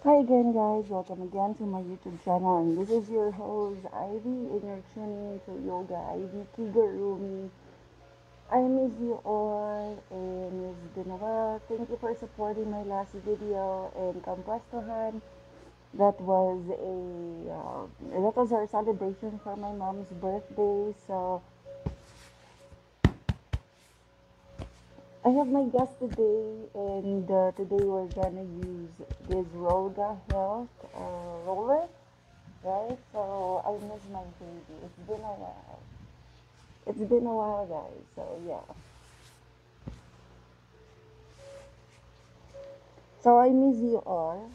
Hi again, guys. Welcome again to my YouTube channel, and this is your host Ivy, and you're tuning to Yoga Ivy Kigurumi. I miss you all, and it's been a while. Thank you for supporting my last video and Kampuestohan. That was our celebration for my mom's birthday. So I have my guest today, and today we're gonna use this Roga Health roller. Right? So I miss my baby. It's been a while. It's been a while, guys. So yeah. So I miss you all.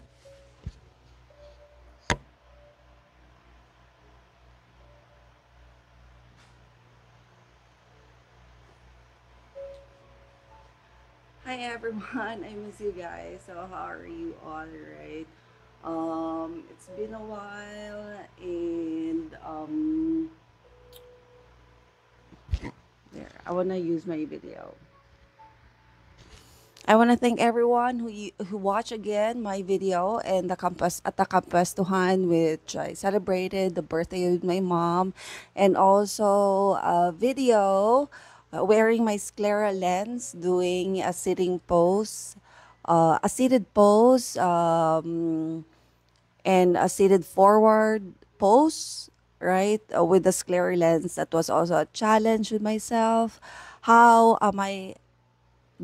Hi everyone, I miss you guys. So how are you all, right? It's been a while, and there. I wanna use my video. I want to thank everyone who watched again my video and the campus at the campus Tuhan, which I celebrated the birthday of my mom, and also a video wearing my sclera lens, doing a sitting pose, a seated pose, and a seated forward pose, right, with the sclera lens. That was also a challenge with myself. How am I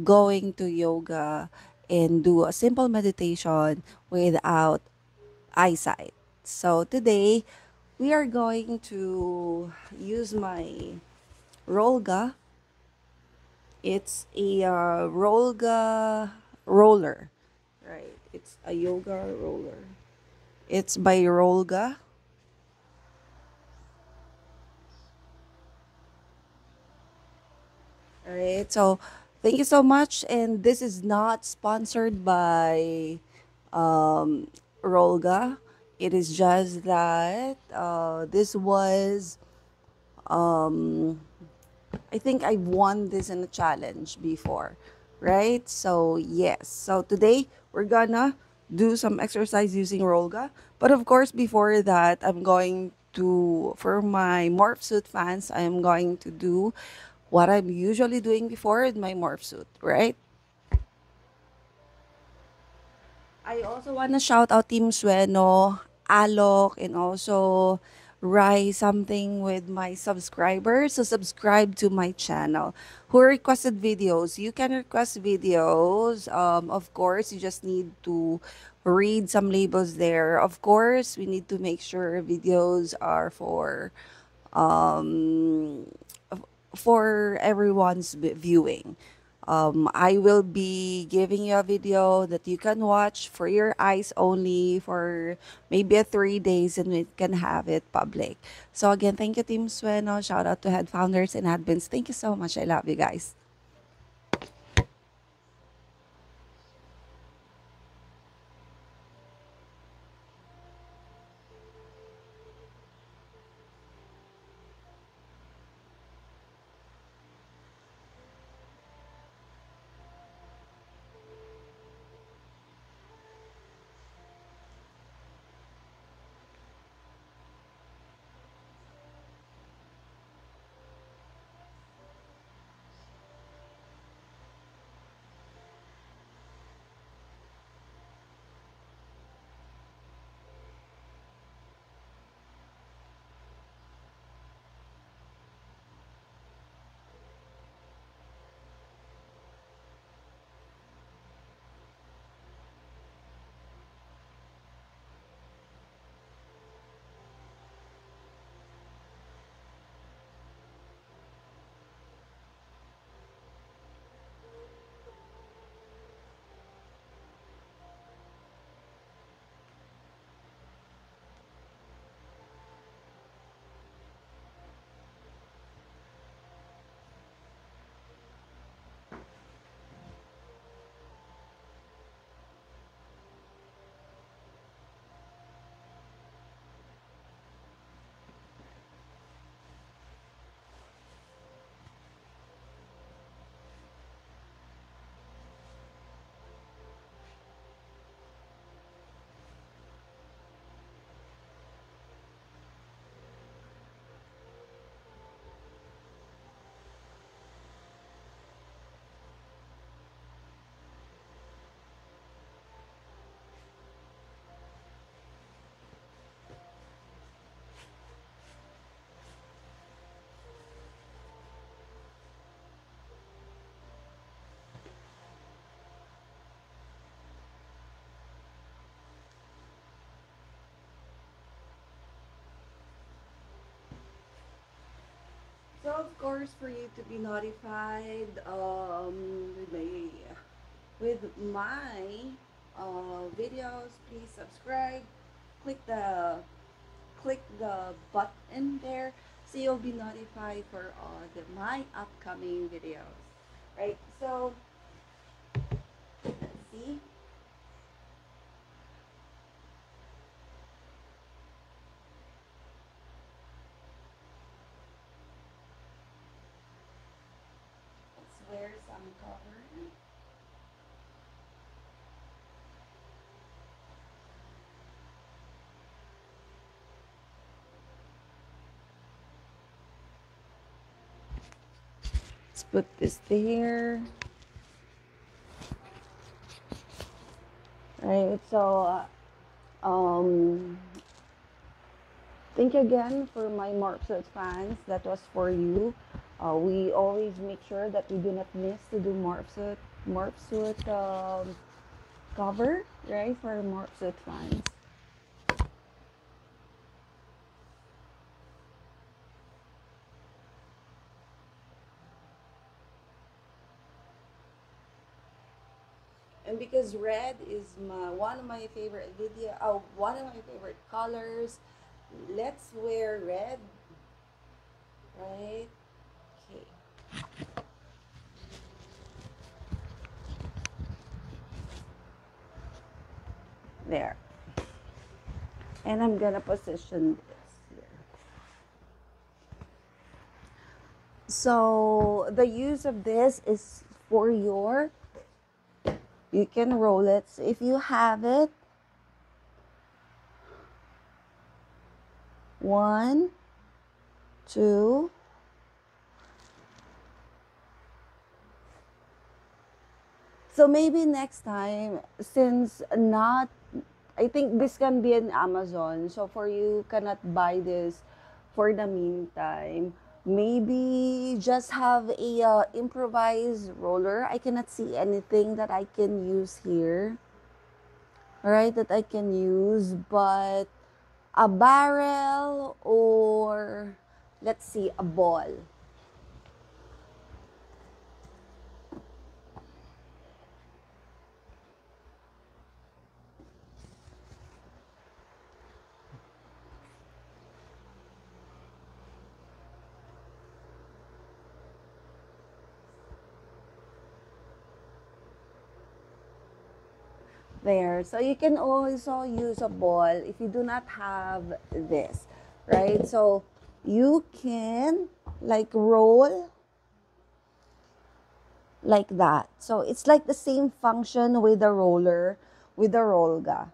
going to yoga and do a simple meditation without eyesight? So today we are going to use my Rolga. It's a Rolga roller, right? It's a yoga roller. It's by Rolga. All right. So thank you so much. And this is not sponsored by Rolga. It is just that this was, I think I've won this in a challenge before, right? So, yes. So, today we're gonna do some exercise using Rolga. But of course, before that, for my Morph Suit fans, I'm going to do what I'm usually doing before in my Morph Suit, right? I also want to shout out Team Sueno, Alok, and also Rai something with my subscribers. So subscribe to my channel. Who requested videos? You can request videos. Of course, you just need to read some labels there. Of course, we need to make sure videos are um, for everyone's viewing. I will be giving you a video that you can watch for your eyes only for maybe a 3 days, and we can have it public. So again, thank you, Team Sueno. Shout out to head founders and admins. Thank you so much. I love you guys. course, for you to be notified with my videos, please subscribe. Click the button there so you'll be notified for my upcoming videos. Right? So let's see. Let's wear some cover. Let's put this there. Right. So um thank you again for my Morpsuit fans. That was for you. We always make sure that we do not miss to do Morpsuit cover, right, for Morpsuit fans. And because red is one of my favorite one of my favorite colors, let's wear red, right? Okay, there. And I'm gonna position this here. So the use of this is for you can roll it. So if you have it, one, two, so maybe next time, since not, I think this can be in Amazon. So for you cannot buy this for the meantime. Maybe just have a improvised roller. I cannot see anything that I can use here. Right, that I can use, but a barrel or let's see, a ball. There. So you can also use a ball if you do not have this, right? So you can like roll like that. So it's like the same function with the roller, with the Rolga.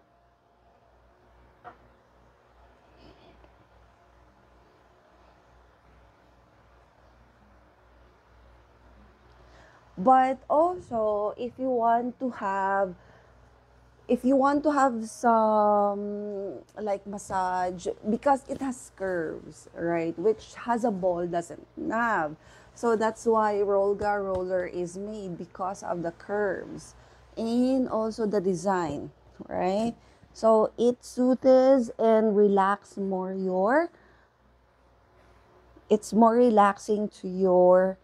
But also, if you want to have some like massage, because it has curves, right, which has a ball doesn't have. So that's why Rolga roller is made, because of the curves and also the design, right? So it soothes and relax more it's more relaxing to your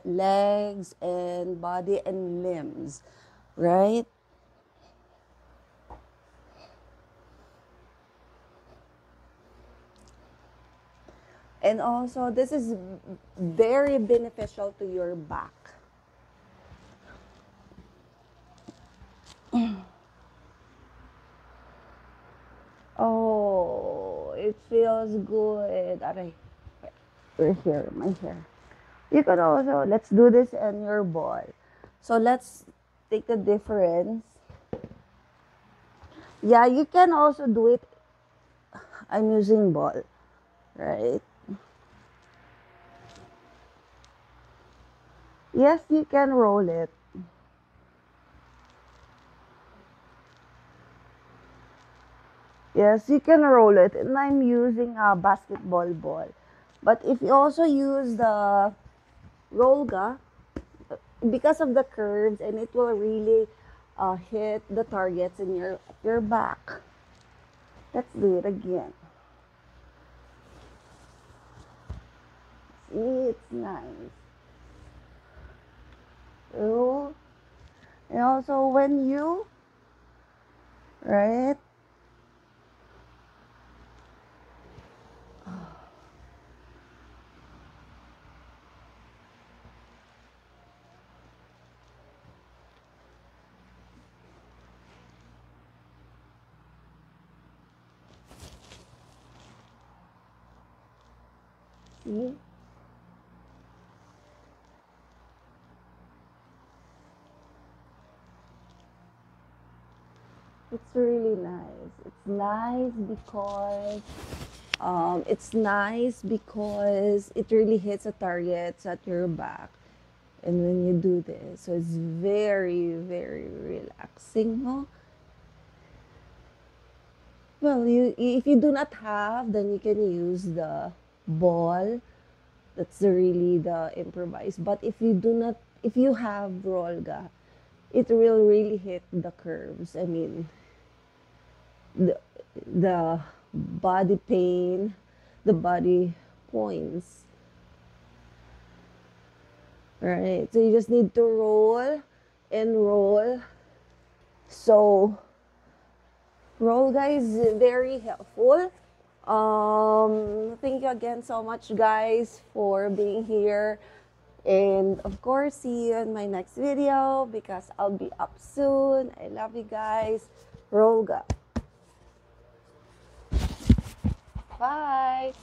legs and body and limbs, right? And also, this is very beneficial to your back. Oh, it feels good. Aray, your hair, my hair. You can also, let's do this in your ball. So let's take the difference. Yeah, you can also do it. I'm using ball, right? Yes, you can roll it. Yes, you can roll it. And I'm using a basketball ball. But if you also use the Rolga, because of the curves, and it will really hit the targets in your back. Let's do it again. See, it's nice. Roll. And also when you, right? See? It's really nice. It's nice because it really hits a target at your back. And when you do this, so it's very, very relaxing, no? Well, if you do not have, then you can use the ball. That's really the improvised. But if you have Rolga, it will really hit the curves. I mean, the the body pain, the body points, right? So you just need to roll and roll. So roll, guys, very helpful. Thank you again so much, guys, for being here. And of course, see you in my next video because I'll be up soon. I love you guys. Rolga. Bye.